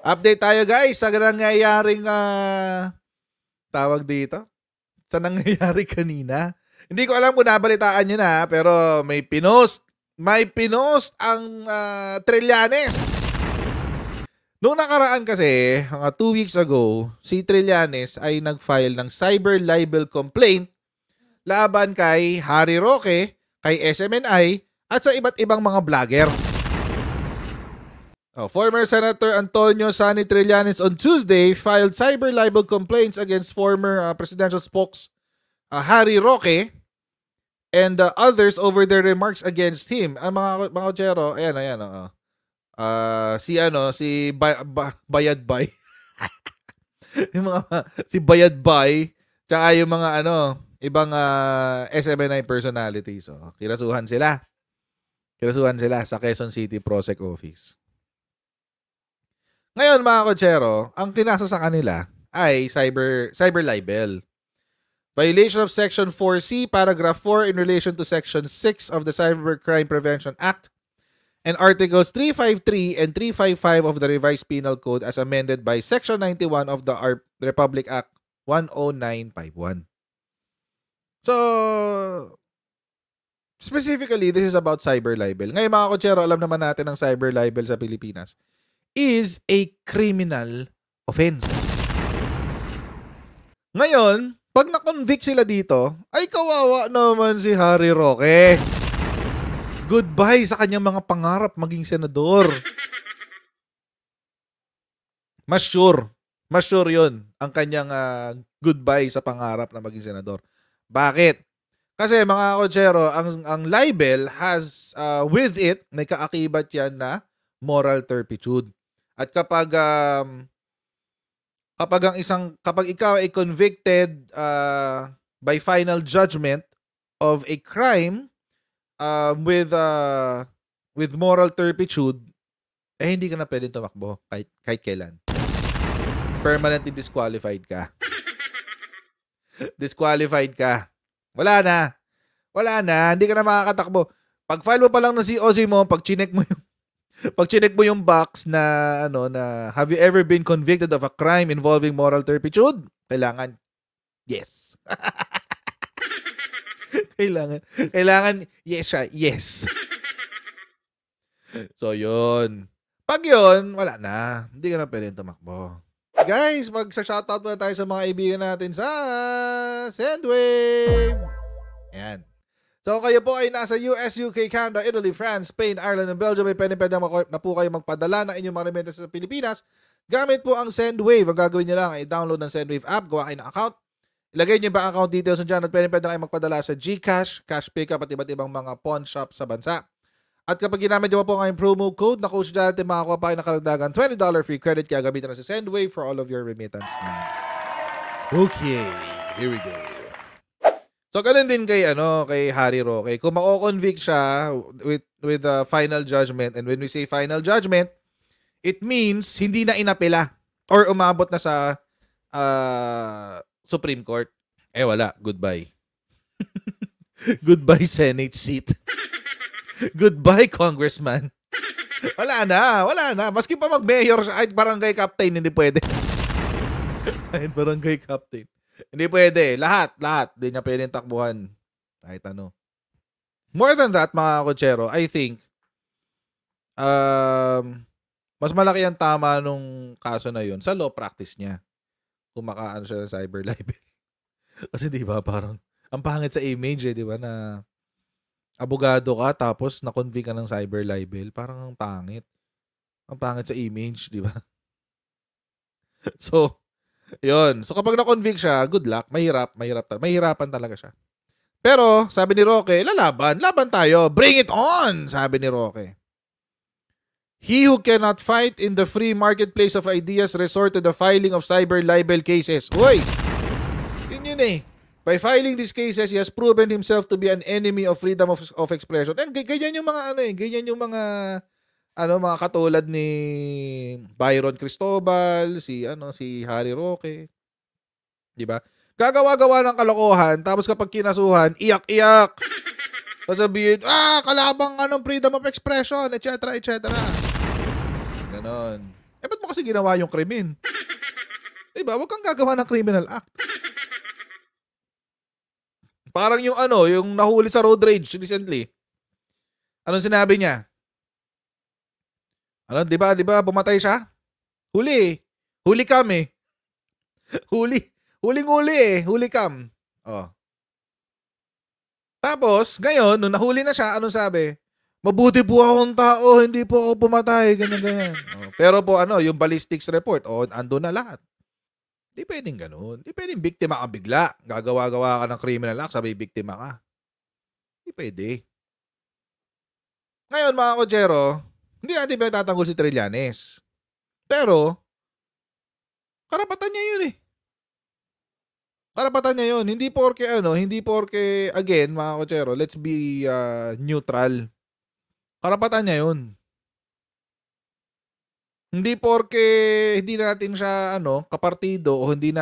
Update tayo guys sa nangyayaring tawag dito. Sa nangyayari kanina. Hindi ko alam kung nabalitaan nyo na, pero may pinost ang Trillanes. Noong nakaraan kasi, mga 2 weeks ago, si Trillanes ay nag-file ng cyber libel complaint laban kay Harry Roque, kay SMNI, at sa iba't ibang mga vlogger. Former Senator Antonio Sani Trillanes on Tuesday filed cyber libel complaints against former presidential spokes Harry Roque and others over their remarks against him. Ang mga kotsero, ayan. Si Bayadbay. Yung mga si Bayadbay, tsaka yung mga ibang SMNI personalities. Kirasuhan sila sa Quezon City Prosec Office. Ngayon mga kotsero, ang kinasa sa kanila ay cyber libel. Violation of Section 4C, Paragraph 4 in relation to Section 6 of the Cybercrime Prevention Act and Articles 353 and 355 of the Revised Penal Code as amended by Section 91 of the Republic Act 10951. So, specifically, this is about cyber libel. Ngayon mga kotsero, alam naman natin ang cyber libel sa Pilipinas is a criminal offense. Ngayon, pag na-convict sila dito, ay kawawa naman si Harry Roque. Goodbye sa kanyang mga pangarap maging senador. Mas sure yun ang kanyang goodbye sa pangarap na maging senador. Bakit? Kasi mga kotsero, ang libel has with it, may kaakibat yan na moral turpitude. At kapag ikaw ay convicted by final judgment of a crime with moral turpitude, hindi ka na pwedeng tumakbo kahit kailan. Permanently disqualified ka. Wala na, hindi ka na makakatakbo. Pag file mo pa lang na COC mo, pag chinek mo yung box na have you ever been convicted of a crime involving moral turpitude? Kailangan yes. kailangan yes siya. Yes. So yun. Pag yun, wala na. Hindi ka na pwedeng tumakbo. Guys, magsa-shoutout muna tayo sa mga kaibigan natin sa Sendwave. Ayan. So kayo po ay nasa US, UK, Canada, Italy, France, Spain, Ireland, and Belgium. May pwede na po kayo magpadala ng inyong mga remittance sa Pilipinas. Gamit po ang Sendwave. Ang gagawin nyo lang ay download ng Sendwave app, gawa kayo ng account. Ilagay nyo ba account details dyan at pwede na kayo magpadala sa GCash, cash pickup at iba't ibang mga pawn shop sa bansa. At kapag ginamit nyo po ang promo code na Coach Dante, makakuha pa kayo ng karagdagan $20 free credit kaya gamitin na sa Sendwave for all of your remittance needs. Okay, here we go. So, ganun din kay Harry Roque. Kung mako-convict siya with the final judgment, and when we say final judgment, it means hindi na inapela or umabot na sa Supreme Court. Wala. Goodbye. Goodbye, Senate seat. Goodbye, Congressman. Wala na. Maski pa mag-mayor siya, kahit barangay captain, hindi pwede. Kahit barangay captain. Hindi pwede. Lahat. Hindi niya pwedeng takbuhan. Kahit ano. More than that, mga kotsero, I think, mas malaki ang tama nung kaso na yun sa law practice niya. Kung makaano siya ng cyber libel. Kasi di ba parang, ang pangit sa image di ba, na abogado ka tapos na-convict ka ng cyber libel. Parang ang pangit. Ang pangit sa image, di ba? So, yun. So kapag na-convict siya, good luck. Mahirapan talaga siya. Pero, sabi ni Roque, laban tayo. Bring it on, sabi ni Roque. He who cannot fight in the free marketplace of ideas resort to the filing of cyber libel cases. Uy! Yun eh. By filing these cases, he has proven himself to be an enemy of freedom of expression. And ganyan yung mga mga katulad ni Byron Cristobal, si Harry Roque. 'Di ba? Gagawa-gawa ng kalokohan, tapos kapag kinasuhan, iyak-iyak. Sasabihin, kalabang freedom of expression, etc. Ganon. ba't mo kasi ginawa yung krimen? Diba? Huwag kang gagawa ng criminal act. Parang yung yung nahuli sa road rage recently. Anong sinabi niya? Di ba pumatay siya? Huli eh. Huli cam eh. Huling-huli eh. Huli cam. Oh. Tapos, ngayon, nung nahuli na siya, anong sabi? Mabuti po akong tao, hindi po ako pumatay, ganyan. Oh. Pero po yung ballistics report, ando na lahat. Di pwedeng ganun. Di pwedeng biktima ka bigla. Gagawa-gawa ka ng criminal act, sabi biktima ka. Di pwede. Ngayon, mga kotsero, hindi natin pinagtatanggol si Trillanes. Pero, karapatan niya yun eh. Karapatan niya yun. Hindi porke, again, mga kotsero, let's be neutral. Karapatan niya yun. Hindi porke hindi natin siya kapartido o hindi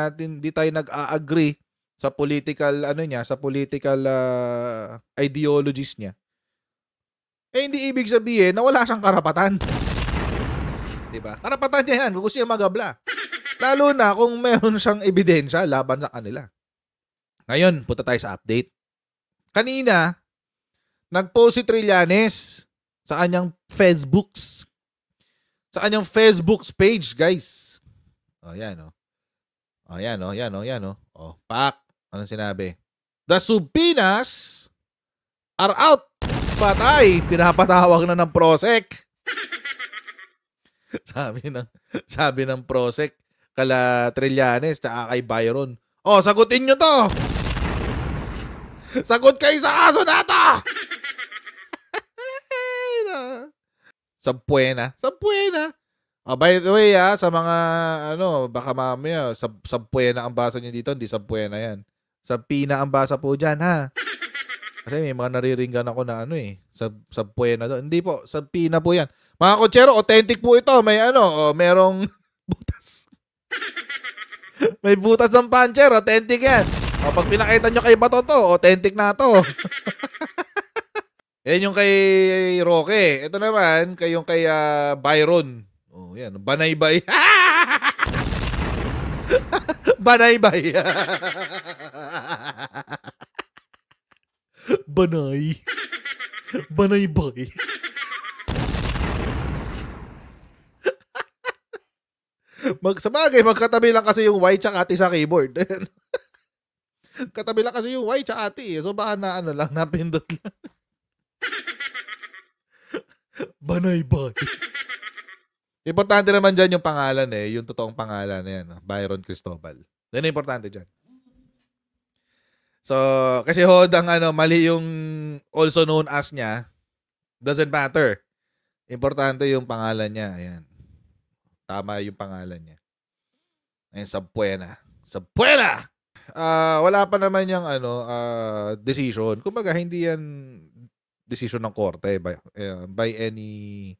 tayo nag-a-agree sa political sa political ideologies niya. Hindi ibig sabihin na wala siyang karapatan. 'Di ba? Karapatan niya 'yan kung gusto niya magabla. Lalo na kung meron siyang ebidensya laban sa kanila. Ngayon, punta tayo sa update. Kanina, nag-post si Trillanes sa kanyang Facebook page, guys. Yan yan. Pak. Anong sinabi? The subpoenas are out. Patay. Pinapatawag na ng Prosec. sabi ng Prosec kala Trillanes tsaka kay Byron. Sagutin nyo to. Sagot kayo sa kaso na to. Sabpuena. By the way, sa mga baka mamaya Sabpuena ang basa niyo dito, hindi Sabpuena yan. Sabpina ang basa po diyan, ha. Kasi may mga nariringgan ako na Sabpuena doon. Hindi po, Sabpina po yan. Mga kotsero, authentic po ito. May merong butas. May butas ng puncher, authentic yan. Pag pinakita nyo kay Bato to, authentic na to. Yan yung kay Roque. Ito naman, yung kay Byron. Yan. Banaybay. Banaybay. Banaybay. Sabagay, magkatabi lang kasi yung Y tsaka T sa keyboard. Katabi lang kasi yung Y tsaka T. So baka na lang, napindot lang. Banaybay. Importante naman dyan yung pangalan yung totoong pangalan na yan. Byron Cristobal. Yan ang importante dyan. So, kasi hodang mali yung also known as niya, doesn't matter. Importante yung pangalan niya. Ayan. Tama yung pangalan niya. Ayan, Sabpuena. Wala pa naman yung decision. Kumbaga, hindi yan decision ng korte by any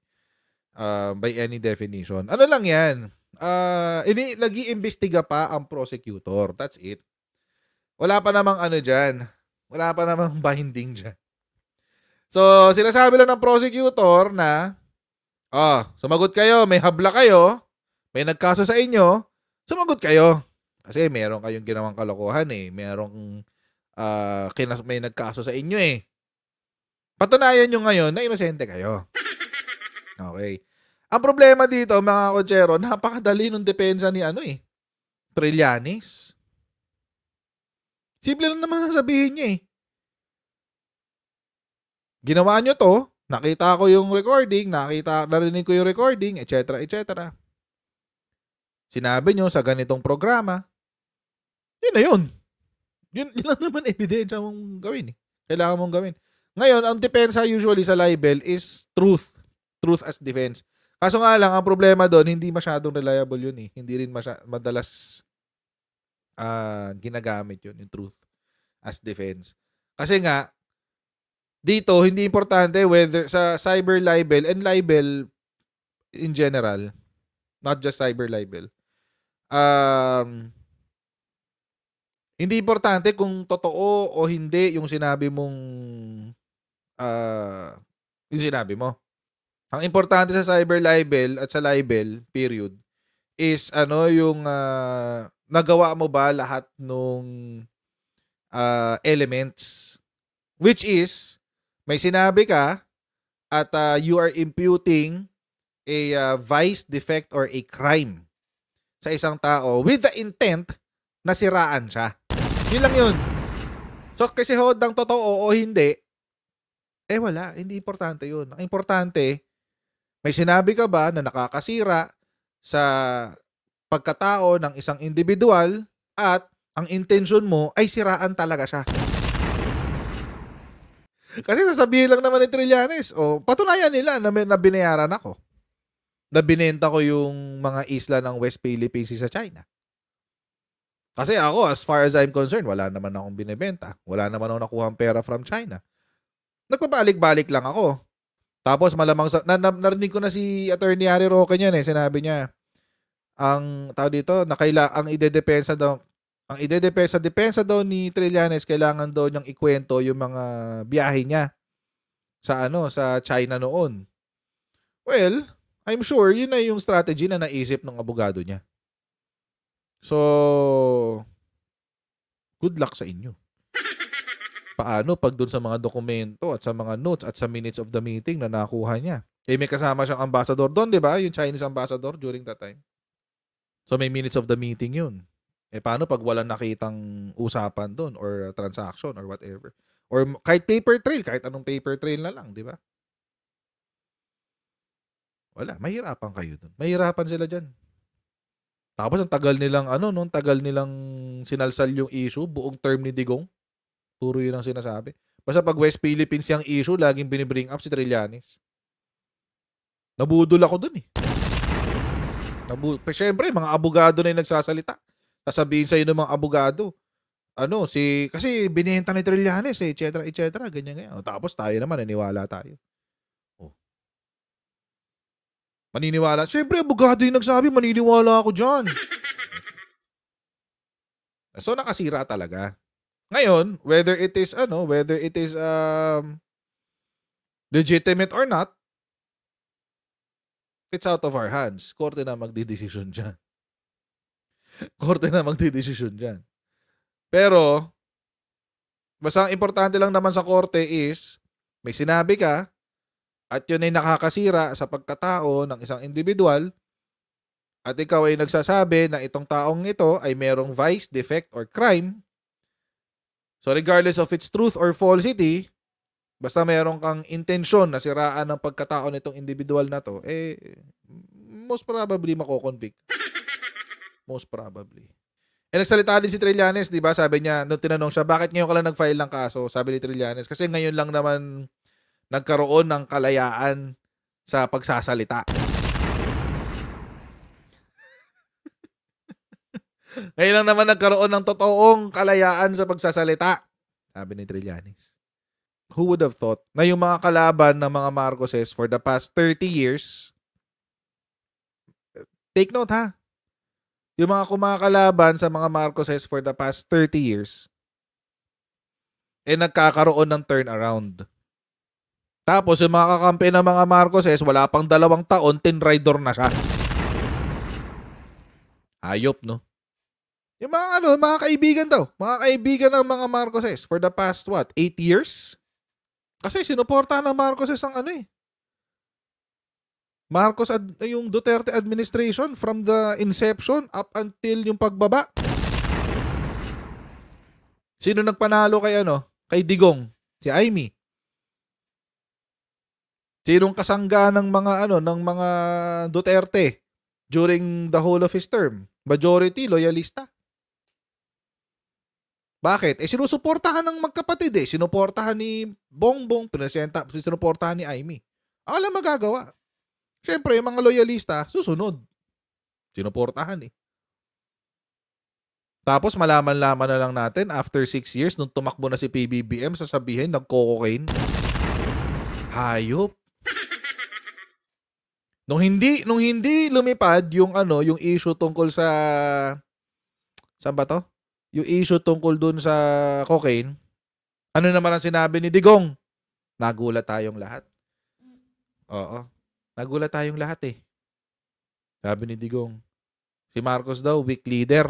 definition. Ano lang yan? Nag-iimbestiga pa ang prosecutor. That's it. Wala pa namang dyan. Wala pa namang binding dyan. So, sinasabi lang ng prosecutor na, sumagot kayo, may habla kayo, may nagkaso sa inyo, sumagot kayo. Kasi meron kayong ginawang kalokohan merong may nagkaso sa inyo Patunayan nyo ngayon na inosente kayo. Okay. Ang problema dito, mga kotsero, napakadali nung depensa ni Trillanes. Simple lang naman sasabihin niya Ginawa nyo to, nakita ko yung recording, narinig ko yung recording, etc. Sinabi nyo sa ganitong programa, yun na yun. Yun lang naman ebidensya mong gawin Kailangan mong gawin. Ngayon, ang depensa usually sa libel is truth. Truth as defense. Kaso nga lang, ang problema doon, hindi masyadong reliable yun Hindi rin madalas ginagamit yun, yung truth as defense. Kasi nga, dito, hindi importante whether sa cyber libel and libel in general, not just cyber libel. Hindi importante kung totoo o hindi yung sinabi mong yung sinabi mo. Ang importante sa cyber libel at sa libel, period, is yung nagawa mo ba lahat nung elements. Which is, may sinabi ka at you are imputing a vice, defect, or a crime sa isang tao with the intent na siraan siya. Yun lang yun. So, kasi hodang totoo o hindi, wala. Hindi importante yun. Ang importante, may sinabi ka ba na nakakasira sa pagkatao ng isang individual at ang intention mo ay siraan talaga siya. Kasi sasabihin lang naman ni Trillanes, patunayan nila na binayaran ako. Na binenta ko yung mga isla ng West Philippines sa China. Kasi ako, as far as I'm concerned, wala naman akong binibenta. Wala naman akong nakuhang pera from China. Nagpabalik-balik lang ako. Tapos malamang narinig ko na si Attorney Harry Roque niyan sinabi niya, ang tao dito, ang idedepensa daw ni Trillanes, kailangan daw niyang ikwento yung mga biyahe niya sa sa China noon. Well, I'm sure yun na yung strategy na naisip ng abogado niya. So, good luck sa inyo. Paano pag dun sa mga dokumento at sa mga notes at sa minutes of the meeting na nakuha niya? May kasama siyang ambassador doon, di ba? Yung Chinese ambassador during that time. So, may minutes of the meeting yun. Paano pag walang nakitang usapan doon or transaction or whatever? Or kahit paper trail, kahit anong paper trail na lang, di ba? Wala, mahirapan kayo doon. Mahirapan sila dyan. Tapos ang tagal nilang tagal nilang sinalsal yung issue, buong term ni Digong. Puro yun ang sinasabi. Basta pag West Philippines yung issue, laging binibring up si Trillanes. Nabudol ako dun Siyempre, mga abogado na yung nagsasalita. Sasabihin sa'yo ng mga abogado, kasi binenta ni Trillanes, et cetera, ganyan. Tapos tayo naman, naniwala tayo. Maniniwala. Siyempre, abogado yung nagsabi, maniniwala ako dyan. So, nakasira talaga. Ngayon, whether it is legitimate or not, it's out of our hands. Korte na magdidesisyon dyan. Korte na magdidesisyon dyan. Pero, basta ang importante lang naman sa korte is, may sinabi ka, at yun ay nakakasira sa pagkatao ng isang individual, at ikaw ay nagsasabi na itong taong ito ay merong vice, defect, or crime. So regardless of its truth or falsity, basta meron kang intensyon na siraan ng pagkatao nitong individual na to, most probably mako-convict. Most probably. Nagsalita din si Trillanes, di ba? Sabi niya, nung tinanong siya, bakit ngayon ka lang nag-file ng kaso? Sabi ni Trillanes, kasi ngayon lang naman nagkaroon ng kalayaan sa pagsasalita. Ngayon lang naman nagkaroon ng totoong kalayaan sa pagsasalita, sabi ni Trillanes. Who would have thought na yung mga kalaban ng mga Marcoses for the past 30 years, take note ha, yung mga kumakalaban sa mga Marcoses for the past 30 years, nagkakaroon ng turnaround. Tapos yung mga kakampi ng mga Marcoses, wala pang 2 taon, tinraidor na siya. Hayop, no? Yung mga kaibigan daw. Mga kaibigan ng mga Marcoses for the past, 8 years? Kasi sinuportahan ng Marcoses ang yung Duterte administration from the inception up until yung pagbaba. Sino nagpanalo kay Digong? Si Amy. Sinong kasangga ng mga Duterte during the whole of his term? Majority loyalista. Bakit? Sinusuportahan ng magkapatid Sinuportahan ni Bongbong, sinuportahan ni Amy. Ang alam magagawa. Siyempre, yung mga loyalista, susunod. Sinuportahan Tapos malaman-laman na lang natin after 6 years nung tumakbo na si PBBM, sasabihin nagko-cocaine. Hayop. Nung hindi lumipad yung yung issue tungkol sa saan ba to? Yung issue tungkol dun sa cocaine, ano naman ang sinabi ni Digong? Nagulat tayong lahat. Oo. Nagulat tayong lahat eh. Sabi ni Digong, si Marcos daw, weak leader.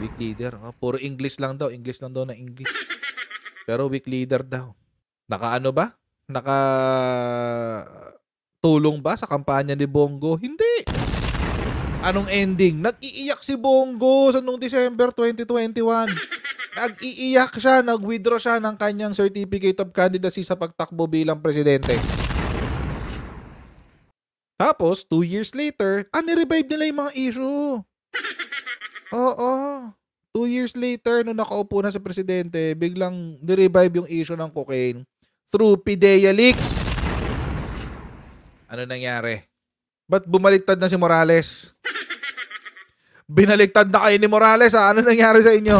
Weak leader. Oh, puro English lang daw na English. Pero weak leader daw. Nakaano ba? Tulong ba sa kampanya ni Bongo? Hindi. Anong ending? Nag-iiyak si Bongo sa noong December 2021. Nag-iiyak siya, nag-withdraw siya ng kanyang certificate of candidacy sa pagtakbo bilang presidente. Tapos, 2 years later, ni-revive nila yung mga issue. Oo. 2 years later, nung nakaupo na sa presidente, biglang ni-revive yung issue ng cocaine through PIDEA leaks. Ano nangyari? Ba't bumaliktad na si Morales? Binaliktad na kayo ni Morales ha? Ano nangyari sa inyo?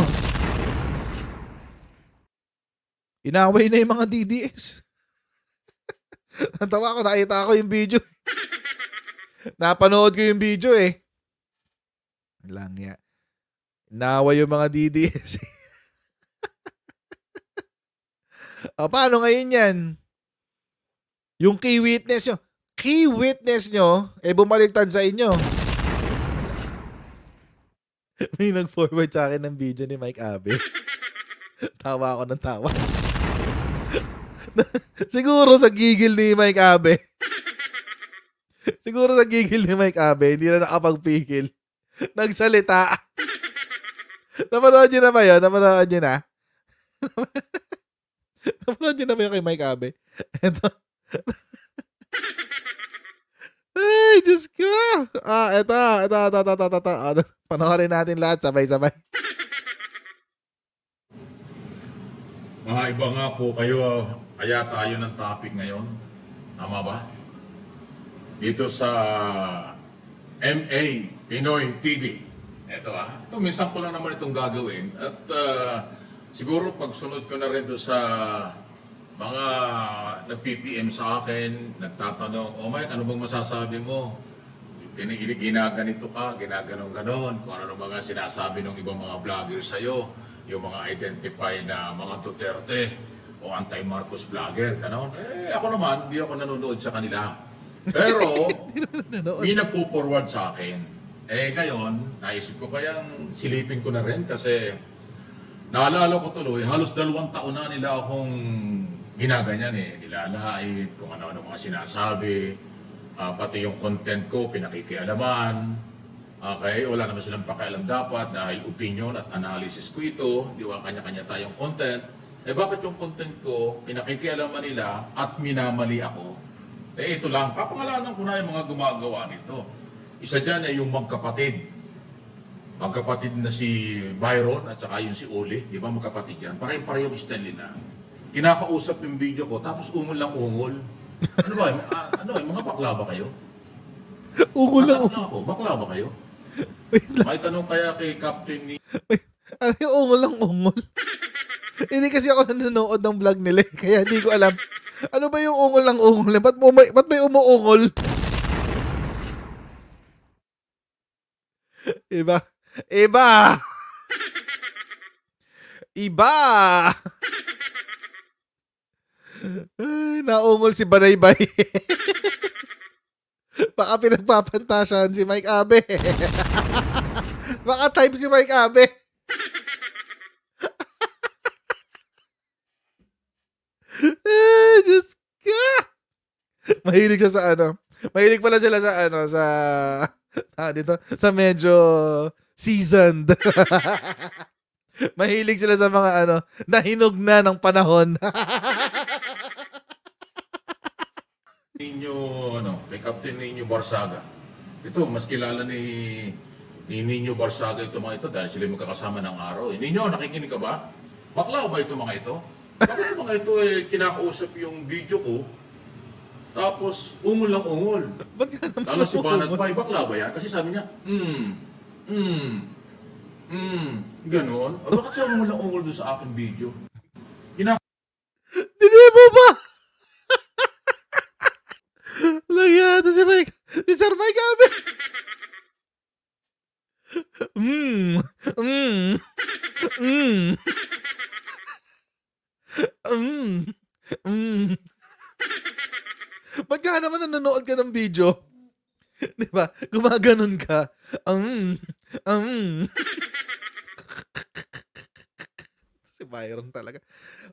Inaway na yung mga DDS. Natawa ko, nakita ko yung video. Napanood ko yung video eh. Lang ya. Inaway yung mga DDS. O, paano ngayon yan? Yung key witness nyo, bumaliktad sa inyo. May nag-forward sa akin ng video ni Mike Abe. Tawa ako ng tawa. Siguro sa gigil ni Mike Abe. Hindi na nakapagpigil. Nagsalita. Napanood nyo na ba yun? Napanood nyo na ba yun kay Mike Abe? Ito. Ay, Diyos ko! Ito. Panoorin natin lahat, sabay-sabay. Mga iba nga po kayo, kaya tayo ng topic ngayon. Tama ba? Dito sa MA Pinoy TV. Ito minsan ko lang naman itong gagawin. At siguro pagsunod ko na rin doon sa mga nag-PPM sa akin, nagtatanong, "Oh Mike, ano bang masasabi mo? Ginaganito ka, ginaganon-ganon, kung ano mga sinasabi ng ibang mga vlogger sa'yo, yung mga identified na mga Duterte o anti-Marcos vlogger, ganon." Ako naman, hindi ako nanonood sa kanila. Pero, may nagpo-forward sa akin. Ngayon, naisip ko kayang silipin ko na rin kasi naalala ko tuloy, halos 2 taon na nila akong ginaganyan nilalait, kung ano-ano mga sinasabi, pati yung content ko, pinakikialaman. Okay, wala naman silang pakialam dapat dahil opinion at analysis ko ito, di ba, kanya-kanya tayong content. Bakit yung content ko, pinakikialaman nila at minamali ako? Ito lang, papangalanan ko na yung mga gumagawa nito. Isa dyan ay yung magkapatid. Magkapatid na si Byron at saka yung si Uli, di ba, magkapatid yan. Parehong style nila. Kinakausap yung video ko, tapos ungol lang ungol. Ano ba, mga bakla ba kayo? Ungol lang ungol. Ako, bakla ba kayo? May tanong kaya kay Captain ni... Ano yung ungol lang ungol? Hindi kasi ako nanonood ng vlog nila, kaya hindi ko alam. Ano ba yung ungol lang ungol? Ba't may umuungol? Iba. Ay, naungol si Banaybay. Baka pinagpapantasyan si Mike Abe. Baka type si Mike Abe. Ay, Diyos ka. Mahilig siya sa ano. Mahilig pala sila sa ano, sa medyo seasoned. Mahilig sila sa mga ano, nahinog na ng panahon. Kay Captain Nino Barsaga. Ito, mas kilala ni Nino Barsaga ito mga ito dahil sila magkakasama ng araw. Nino, nakikinig ka ba? Bakla ba ito mga ito? Bakit mga ito kinakausap yung video ko? Tapos, ungol lang ungol. Lalo si Banat Bay, bakla ba yan? Kasi sabi niya, ganon. Bakit siya ungol lang ungol doon sa aking video? Dinebo ba? Lagyan si Sir Mike Abe. Ba't ka naman nanonood ka ng video, di ba? Gumaganon ka. Si Byron talaga.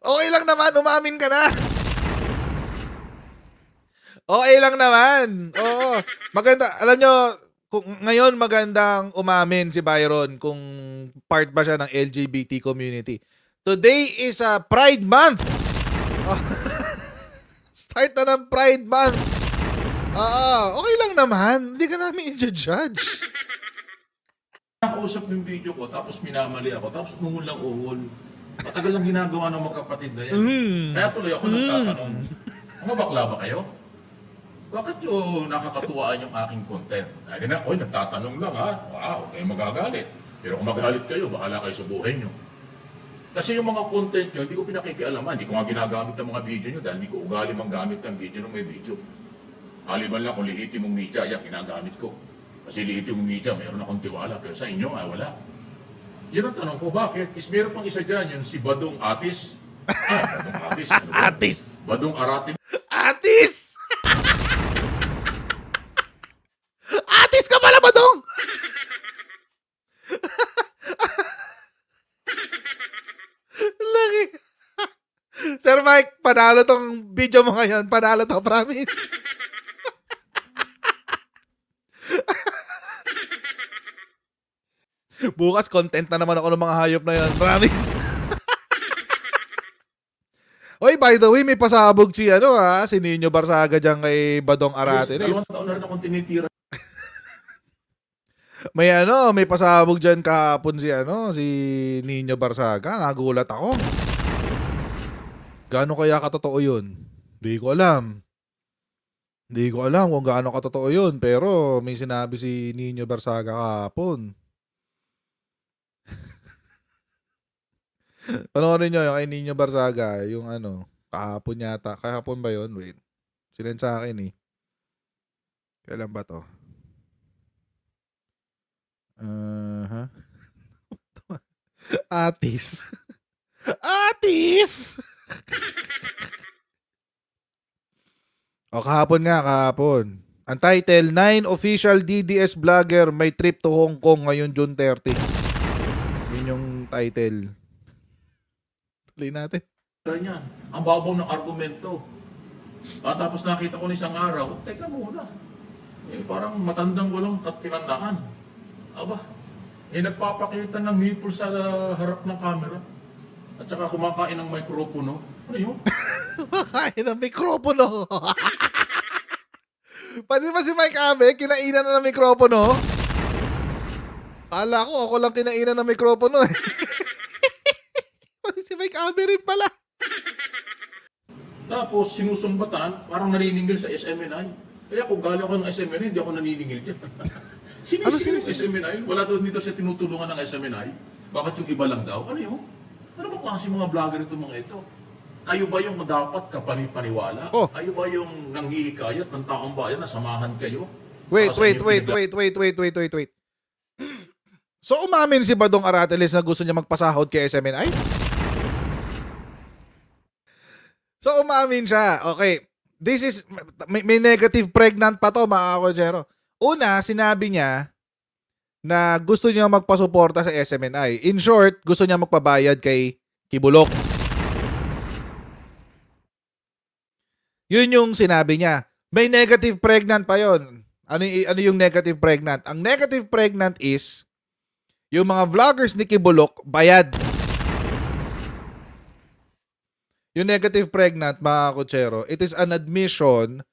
Okay lang naman, umamin ka na. Okay lang naman. Oo. Maganda. Alam nyo, kung ngayon magandang umamin si Byron kung part ba siya ng LGBT community. Today is a Pride Month. Start na ng Pride Month. Okay lang naman. Hindi ka namin i-judge. Nakausap yung video ko, tapos minamali ako, tapos uhol. Matagal lang ginagawa ng magkapatid na yan. Kaya tuloy ako nagtatanong, mga bakla ba kayo? Bakit yung nakakatuwaan yung aking content? Dahil na, nagtatanong lang ha. Wow, kayo magagalit. Pero kung magalit kayo, bahala kayo sa buhay nyo. Kasi yung mga content nyo, hindi ko pinakikialaman. Hindi ko nga ginagamit ang mga video nyo dahil hindi ko ugali manggamit ng video ng may video. Maliban lang kung lehitimong media, yan, ginagamit ko. Kasi lehitimong media, mayroon akong tiwala. Pero sa inyo, wala. Yun ang tanong ko, bakit? Meron pang isa dyan, yun si Badong Atis. Badong Atis. Ano ba? Atis. Badong Aratin. Atis! Atis ka pala, Badong! Lagi. Sir Mike, panalo tong video mo ngayon. Panalo to, promise. Bukas, content na naman ako ng mga hayop na yan. Promise. Oy, by the way, may pasabog si si Nino Barsaga dyan kay Badong Aratiles. 2 taon na rin akong tinitira. May pasabog dyan kahapon si Nino Barsaga. Nagulat ako. Gaano kaya katotoo yun? Hindi ko alam. Hindi ko alam kung gaano katotoo yun. Pero may sinabi si Nino Barsaga kahapon. Panoorin nyo yung kay Nino Barsaga, yung kahapon yata. Kahapon ba yun? Wait. Sinend sa akin eh. Kailan ba to? Atis. Atis! Kahapon nga, kahapon. Ang title, 9 official DDS vlogger may trip to Hong Kong ngayon June 30. Yun yung title. Play natin. Yan. Ang babaw ng argumento. Tapos nakita ko isang araw, teka muna. Parang matandang walang katinandaan. Nagpapakita ng nipple sa harap ng camera. At saka kumakain ng mikropono. Ano yun? Kumakain ng mikropono. Pati ba si Mike Abe, kinainan na ng mikropono? Kala ko, ako lang kinainan ng mikropono eh. Pati si Mike Abe rin pala. Tapos sinusumbatan, parang naniningil sa SMNI. Kaya kung galing ako ng SMNI, hindi ako naniningil dyan. Sinisingil ng SMNI? Wala daw dito siya tinutulungan ng SMNI? Bakit yung iba lang daw? Ano yun? Ano ba klase mga vlogger ito mga ito? Kayo ba yung dapat kapanipaniwala? Kayo ba yung nanghihikayat ng taong bayan na samahan kayo? Wait. So umamin si Badong Aratiles na gusto niya magpasahod kay SMNI? So umamin siya. Okay. This is, may negative pregnant pa to mga Kojero. Una, sinabi niya na gusto niya magpasuporta sa SMNI. In short, gusto niya magpabayad kay Kibulok. Yun yung sinabi niya. May negative pregnant pa yon. Ano yung negative pregnant? Ang negative pregnant is yung mga vloggers ni Kibulok bayad. Yung negative pregnant, mga Kutsero, it is an admission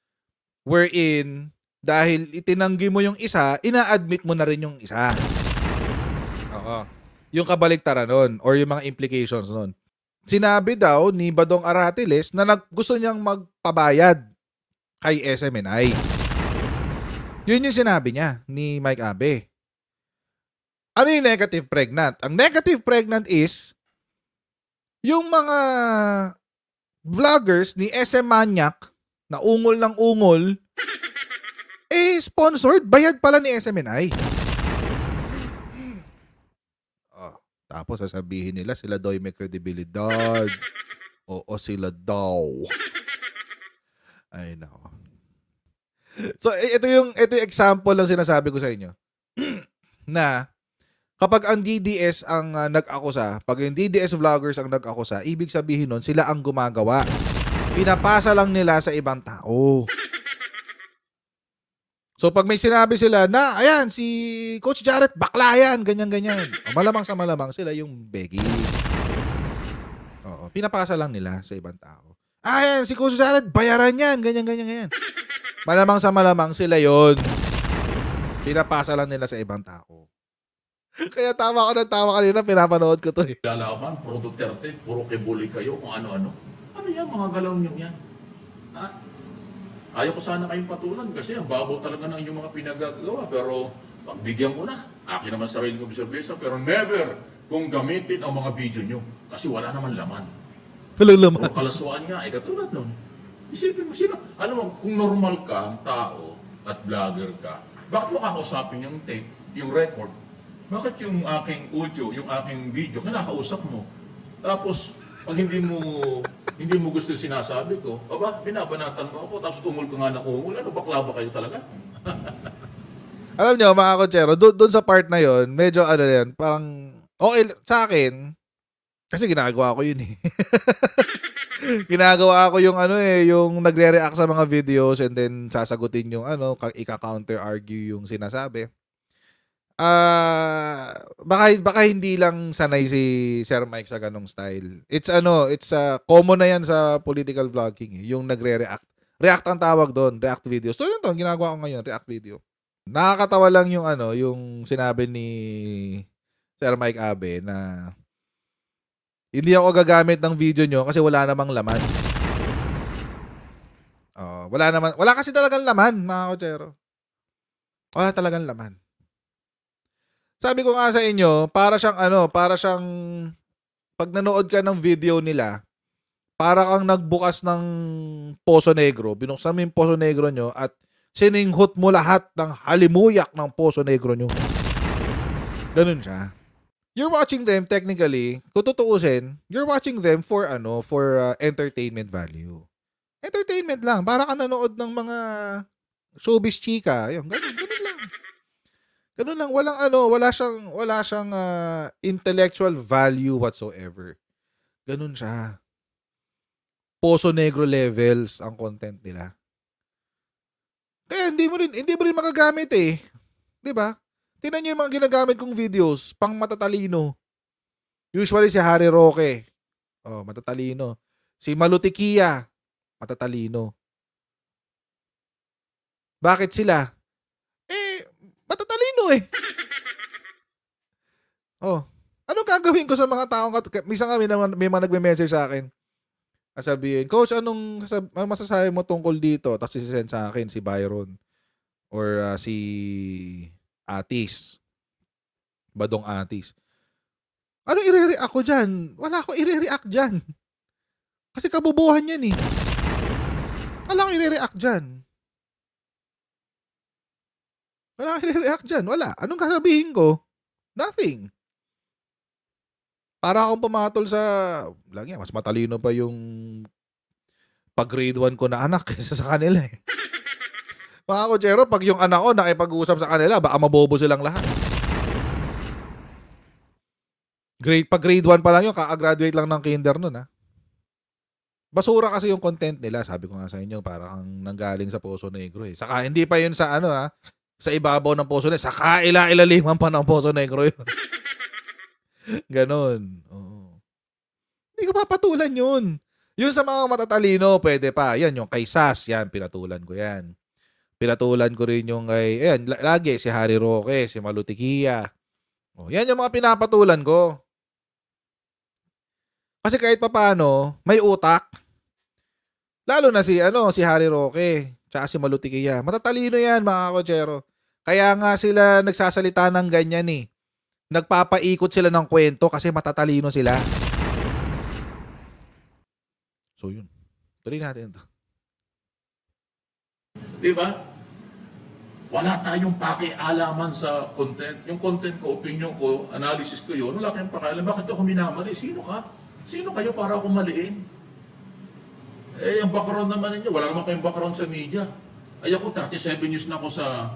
wherein dahil itinanggi mo yung isa, ina-admit mo na rin yung isa. Oo. Yung kabaliktaran nun or yung mga implications nun. Sinabi daw ni Badong Aratiles na gusto niyang magpabayad kay SMNI. Yun yung sinabi niya ni Mike Abe. Ano yung negative pregnant? Ang negative pregnant is yung mga vloggers ni SM Maniac na ungol ng ungol sponsored, bayad pala ni SMNI. Tapos sasabihin nila sila daw may kredibilidad. Oo, sila daw. Ay nako. So, ito yung example lang sinasabi ko sa inyo. Na, kapag ang DDS ang nag-akusa, pag yung DDS vloggers ang nag-akusa, ibig sabihin nun, sila ang gumagawa. Pinapasa lang nila sa ibang tao. So, pag may sinabi sila na, ayan, si Coach Jarrett, bakla yan, ganyan-ganyan. Malamang sa malamang, sila yung begi. Oo, pinapasa lang nila sa ibang tao. Ayan, si Coach Jarrett, bayaran yan, ganyan-ganyan. Malamang sa malamang, sila yon. Pinapasa lang nila sa ibang tao. Kaya tawa ko ng tawa kanina, pinapanood ko to eh. Lalaban, puro Duterte, puro kibuli kayo, kung ano-ano. Ano yan, mga galaw nyo yan? Ha? Ayaw ko sana kayong patulan kasi ang babaw talaga ng inyong mga pinagagawa. Pero pagbigyan ko na, akin naman sarili kong observation, pero never kung gamitin ang mga video nyo. Kasi wala naman laman. Walang laman. Kung kalaswaan nga, ay katulad nun. Isipin mo, sino? Alam mo, kung normal ka, ang tao, at vlogger ka, bakit mo kakausapin yung tape, yung record? Bakit yung aking audio, yung aking video, kinakausap mo? Tapos, pag hindi mo gusto yung sinasabi ko, aba, binabanatan mo ako, tapos ungol ka nga ng ungol, ano, bakla ba kayo talaga? Alam nyo, mga kotsero, doon sa part na yon, medyo ano yan, parang, okay, sa akin, kasi ginagawa ko yun eh. Ginagawa ko yung ano eh, yung nagre-react sa mga videos and then sasagutin yung ano, ika-counter argue yung sinasabi. Baka hindi lang sanay si Sir Mike sa ganong style. It's common na yan sa political vlogging eh, yung nagre-react. React ang tawag doon, react videos. So yun to, ginagawa ko ngayon, react video. Nakakatawa lang yung yung sinabi ni Sir Mike Abe na hindi ako gagamit ng video nyo kasi wala namang laman. Wala kasi talagang laman, mga kotsero. Wala talagang laman. Sabi ko nga sa inyo, para siyang pag nanood ka ng video nila, para kang nagbukas ng Poso Negro, binuksan mo yung Poso Negro nyo at sininghot mo lahat ng halimuyak ng Poso Negro nyo. Ganun siya. You're watching them technically, kung tutuusin, you're watching them for entertainment value. Entertainment lang, para ka nanood ng mga showbiz chika, yun, ganun lang. Ganun lang, wala siyang intellectual value whatsoever. Ganun siya. Poso Negro levels ang content nila. Kaya hindi mo rin magagamit eh. 'Di ba? Tingnan niyo yung mga ginagamit kong videos, pang matatalino. Usually si Harry Roque, matatalino. Si Malutikia, matatalino. Bakit sila? Matatalino eh. Anong gagawin ko sa mga taong minsan kami naman may mga nagme-message sa akin. Sasabihin, Coach, anong masasabi mo tungkol dito? Tapos isi-send sa akin si Byron or si Atis. Badong Atis. Ano i-react ko dyan? Wala akong i-react dyan. Kasi kabubuhan yan eh. Wala akong i-react dyan. Wala akong i-react dyan. Wala. Anong kasabihin ko? Nothing. Para akong pumatol sa, mas matalino pa yung pag-grade 1 ko na anak kaysa sa kanila eh. Mga kotsero, pag yung anak ko nakipag-uusap sa kanila, baka mabobo silang lahat. Pag grade 1 pa lang yun, kaka-graduate lang ng kinder nun ha. Basura kasi yung content nila, sabi ko nga sa inyo, parang nanggaling sa Poso Negro eh. Saka hindi pa yun sa sa ibabaw ng Poso Negro, saka ilaliman pa ng Poso Negro yun. Ganon. Oo. Hindi ko papatulan yun. Yung sa mga matatalino, pwede pa. Yan, yung kay Sas, yan, pinatulan ko yan. Pinatulan ko rin yung kay, lagi, si Harry Roque, si Malutikia. Yan yung mga pinapatulan ko. Kasi kahit papaano, may utak. Lalo na si Harry Roque, tsaka si Malutikia. Matatalino yan, mga kotsero. Kaya nga sila nagsasalita ng ganyan eh. Nagpapaikot sila ng kwento kasi matatalino sila. So yun. Tuloy natin ito. Diba? Wala tayong pakialaman sa content. Yung content ko, opinion ko, analysis ko yun, wala kayong pakialam. Bakit ako minamali? Sino ka? Sino kayo para ako maliin? Ang background naman ninyo, wala naman kayong background sa media. Ay ako, 37 years na ako sa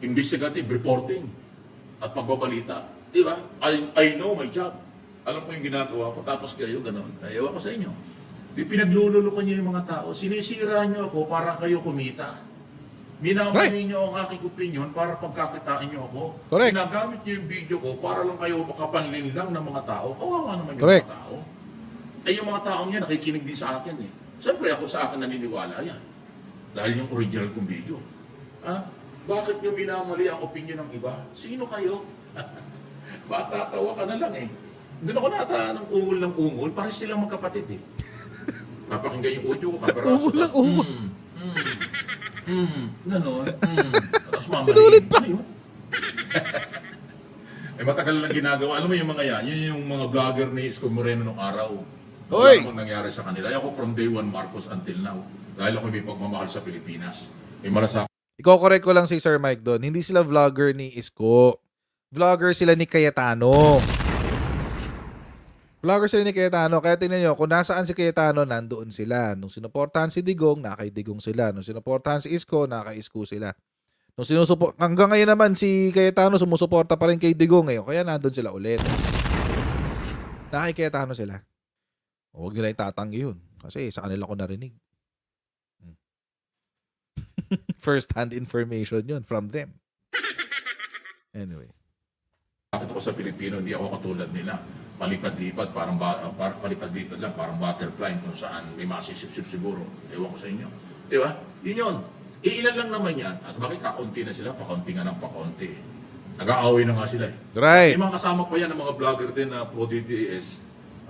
investigative reporting at pagbabalita. Di ba? I know my job. Alam ko yung ginagawa ko. Tapos kayo, gano'n. Ayaw ako sa inyo. Di pinaglululukan niyo yung mga tao. Sinisira niyo ako para kayo kumita. Minamali niyo ang aking opinion para pagkakitain niyo ako. Correct. Ginagamit niyo yung video ko para lang kayo makapanlin lang ng mga tao. Kawawa naman yung Correct. mga tao. Eh yung mga taong yan, nakikinig din sa akin eh. Siyempre ako sa akin naniniwala yan. Dahil yung original kong video. Ha? Bakit niyo minamali ang opinion ng iba? Sino kayo? Matatawa ka na lang eh. Doon ako nataan ng ungol, parang silang magkapatid eh. Papakinggan yung audio ko, kaperaso. Ungol lang ungol. Ganon. Tapos mamaliin. Ano yun? Eh matagal lang ginagawa. Alam mo yung mga yan? Yun yung mga vlogger ni Isko Moreno nung araw. Hoy! Wala namang nangyari sa kanila. Ako from day one Marcos until now. Dahil ako may pagmamahal sa Pilipinas. May malasakit. Iko-correct ko lang si Sir Mike doon. Hindi sila vlogger ni Isko. Vlogger sila ni Cayetano. Vlogger sila ni Cayetano. Kaya tingnan nyo, kung nasaan si Cayetano, nandoon sila. Nung sinuportahan si Digong, nakay Digong sila. Nung sinuportahan si Isko, nakay Isko sila. Nung hanggang ngayon naman, si Cayetano sumusuporta pa rin kay Digong ngayon. Kaya nandun sila ulit. Nakay Cayetano sila. Huwag nila itatanggi yun. Kasi sa kanila ko narinig. First-hand information yun from them. Anyway. Bakit ako sa Pilipino, hindi ako katulad nila. Palipad-lipad, parang palipad-lipad lang, parang butterfly kung saan may masisip-sip siguro. Ewan ko sa inyo. Di ba? Yun yun. Ilan lang naman yan. As bakit kakaunti na sila, pakaunti nga ng pakaunti. Nag-aaway na nga sila eh. Right. May mga kasama pa yan ng mga vlogger din na pro-DDS,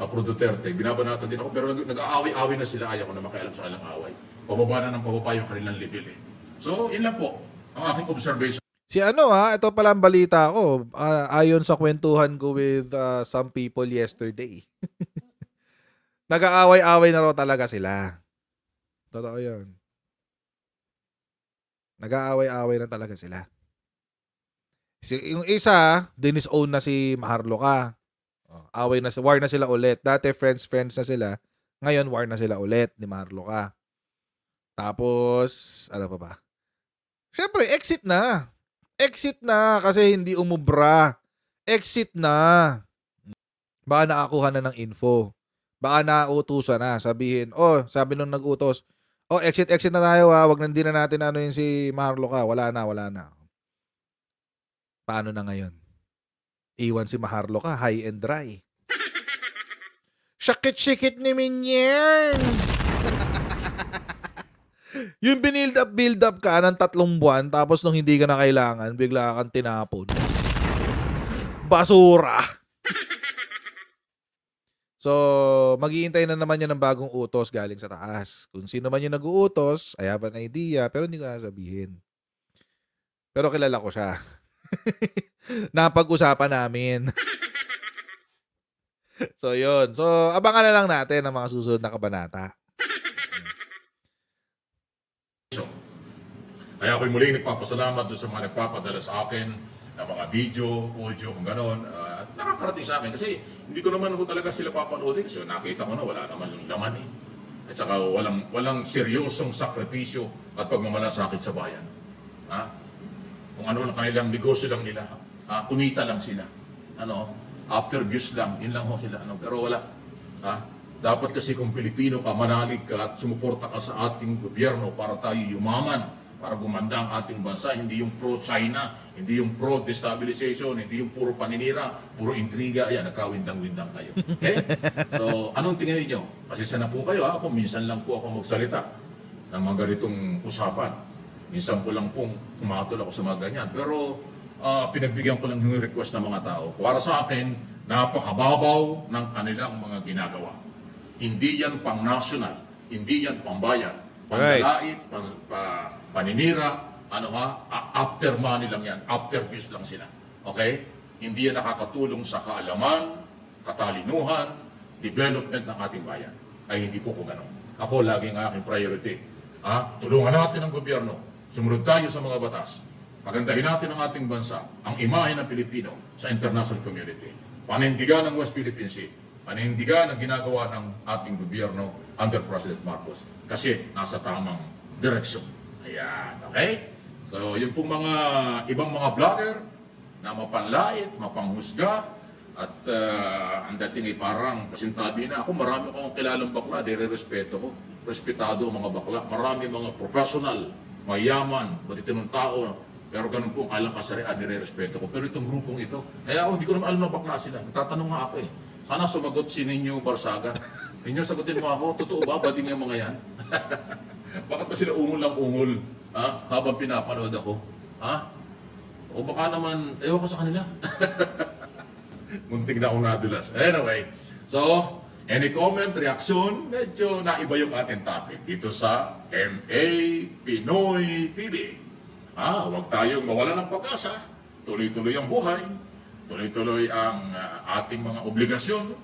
pro-Duterte. Binabanatan din ako, pero nag-aaway-aaway na sila. Ayaw ko na makialam sa kanilang away. Pababa na ng pababa yung kanilang level eh. So, yun lang po ang aking observation. Si ito pala ang balita ko. Ayon sa kwentuhan ko with some people yesterday. Nag-aaway-away na raw talaga sila. Totoo yun. Nag-aaway-away na talaga sila. Yung isa, dinis-own na si Maharlika. War na sila ulit. Dati friends na sila. Ngayon, war na sila ulit ni Maharlika. Tapos, ano pa ba? Siyempre, exit na. Exit na kasi hindi umubra. Exit na. Baka nakakuha na ng info. Baka nautusan na. Sabihin, sabi nung nag-utos, exit na tayo ha. Wag hindi na natin ano yun si Maharlika. Wala na. Paano na ngayon? Iwan si Maharlika, high and dry. Shakit-shikit ni Minyan. Yung build up ka ng 3 buwan, tapos nung hindi ka na kailangan, bigla kang tinapon. Basura. So, maghihintay na naman yan ng bagong utos galing sa taas. Kung sino man yung nag-uutos, I have an idea, pero hindi ko sasabihin. Pero kilala ko siya. Napag-usapan namin. So, yun. So, abangan na lang natin ang mga susunod na kabanata. Kaya ako'y muling nagpapasalamat doon sa mga nagpapadala sa akin ng mga video, audio, kung gano'n. Nakakarating sa akin kasi hindi ko naman talaga sila papanoodin kasi nakita ko na wala naman yung laman eh. At saka walang seryosong sakripisyo at pagmamalasakit sa bayan. Kung ano lang kanilang negosyo lang nila, kumita lang sila. After views lang, yun lang ho sila. Pero wala. Dapat kasi kung Pilipino ka, manalig ka at sumuporta ka sa ating gobyerno para tayo yumaman, para gumanda ang ating bansa, hindi yung pro-China, hindi yung pro-destabilization, hindi yung puro paninira, puro intriga, ayan, nagkawindang-windang tayo. Okay? So, anong tingin niyo? Pasensya na po kayo, ako minsan lang po ako magsalita ng mga ganitong usapan. Minsan ko lang pong kumatol ako sa mga ganyan. Pero, pinagbigyan ko lang yung request ng mga tao. Para sa akin, napakababaw ng kanilang mga ginagawa. Hindi yan pang-national, hindi yan pang-bayan. Panlalait, paninira, after money lang yan, after views lang sila. Okay? Hindi yan nakakatulong sa kaalaman, katalinuhan, development ng ating bayan. Ay hindi po ko gano'n. Ako laging aking priority. Tulungan natin ang gobyerno, sumunod tayo sa mga batas, pagandahin natin ang ating bansa, ang imahe ng Pilipino sa international community. Panindigan ng West Philippine Sea, panindigan ang ginagawa ng ating gobyerno under President Marcos kasi nasa tamang direksyon. Ayan, okay? So, yung pong mga ibang mga vlogger na mapanlait, mapanghusga, at ang dating ay parang pasintabi na ako, marami akong kilalang bakla, dire-respeto ko. Respetado ang mga bakla. Marami mga professional, mayaman, matitinong tao, pero ganun po ang alang kasarian, nire-respeto ko. Pero itong grupong ito, kaya ako hindi ko naman alam na bakla sila. Nagtatanong nga ako eh. Sana sumagot si Ninyo Barsaga. Ninyo, sagutin mo ako, totoo ba? Bading yung mga yan? Bakit ba sila ungol ng ungol? Ha? Habang pinapanood ako? Ha? O baka naman, ewan ko sa kanila. Muntik na akong nadulas. Anyway, so, any comment, reaction, medyo naiba yung ating topic dito sa MA Pinoy TV. Huwag tayong mawala ng pag-asa. Tuloy-tuloy ang buhay. Tuloy-tuloy ang ating mga obligasyon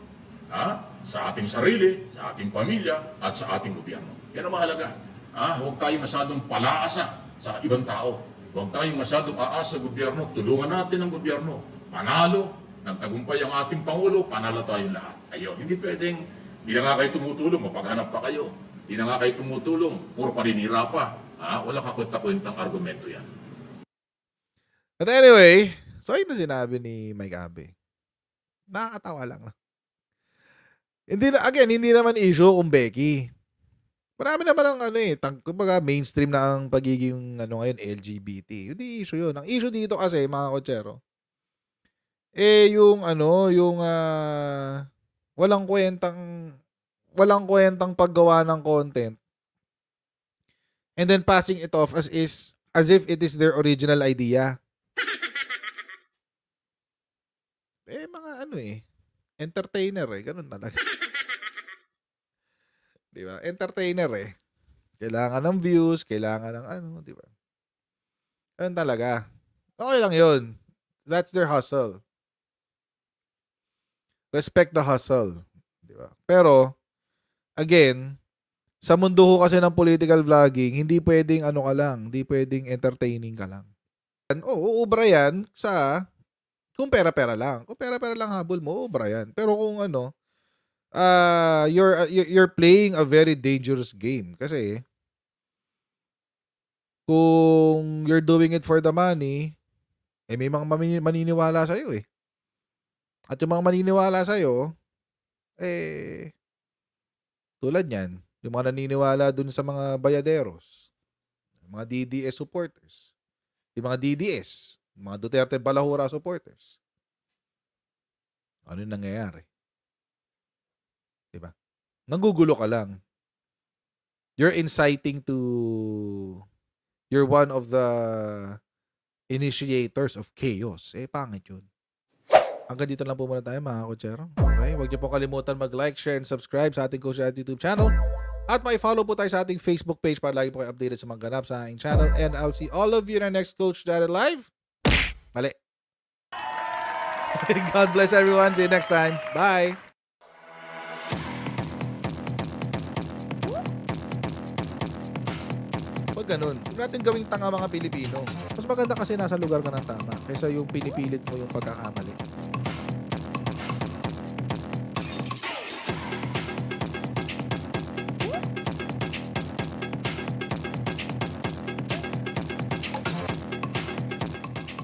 sa ating sarili, sa ating pamilya, at sa ating gobyerno. Yan ang mahalaga. Huwag tayong masyadong palaasa sa ibang tao. Huwag tayong masyadong aasa sa gobyerno. Tulungan natin ang gobyerno. Panalo, nagtagumpay ang ating Pangulo, panalo tayong lahat. Ayun, hindi pwedeng, hindi na nga kayo tumutulong, mapaghanap pa kayo. Hindi na nga kayo tumutulong, puro paninira pa. Wala kakwenta-kwentang argumento yan. But anyway, so yun na sinabi ni Mike Abe. Nakakatawa lang. Hindi naman issue kung Becky. Marami naman ang kumbaga mainstream na ang pagiging ngayon LGBT. Hindi issue 'yun. Ang issue dito kasi mga kotsero, yung walang kwentang paggawa ng content and then passing it off as if it is their original idea. Mga entertainer ganun talaga. Di ba? Entertainer Kailangan ng views, kailangan ng di ba? Ganun talaga. Okay lang 'yun. That's their hustle. Respect the hustle, di ba? Pero again, sa mundo ko kasi ng political vlogging, hindi pwedeng hindi pwedeng entertaining ka lang. Uubra yan kung pera-pera lang. Kung pera-pera lang habol mo, uubra yan. Pero kung you're playing a very dangerous game kasi kung you're doing it for the money, may mga maniniwala sa'yo At yung mga maniniwala sa'yo, tulad yan, yung mga naniniwala dun sa mga bayaderos, mga DDS supporters, yung mga DDS, mga Duterte Balahura supporters. Ano yung nangyayari? Diba? Nagugulo ka lang. You're one of the initiators of chaos. Pangit yun. Hanggang dito lang po muna tayo mga kotsero. Okay? Huwag niyo po kalimutan mag-like, share, and subscribe sa ating Coach at YouTube channel. At may-follow po tayo sa ating Facebook page para lagi po kayo updated sa mga ganap sa ating channel. And I'll see all of you in our next Coach Jared Live. Mali. God bless everyone. See you next time. Bye. Pag ganun, huwag natin gawing tanga mga Pilipino. Mas maganda kasi nasa lugar ka ng tama kaysa yung pinipilit mo yung pagkakamali.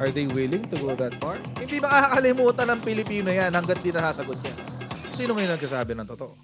Are they willing to go that far? Hindi makakalimutan ng Pilipino yan hanggat di nasasagot yan. Sino ngayon nagsasabi ng totoo?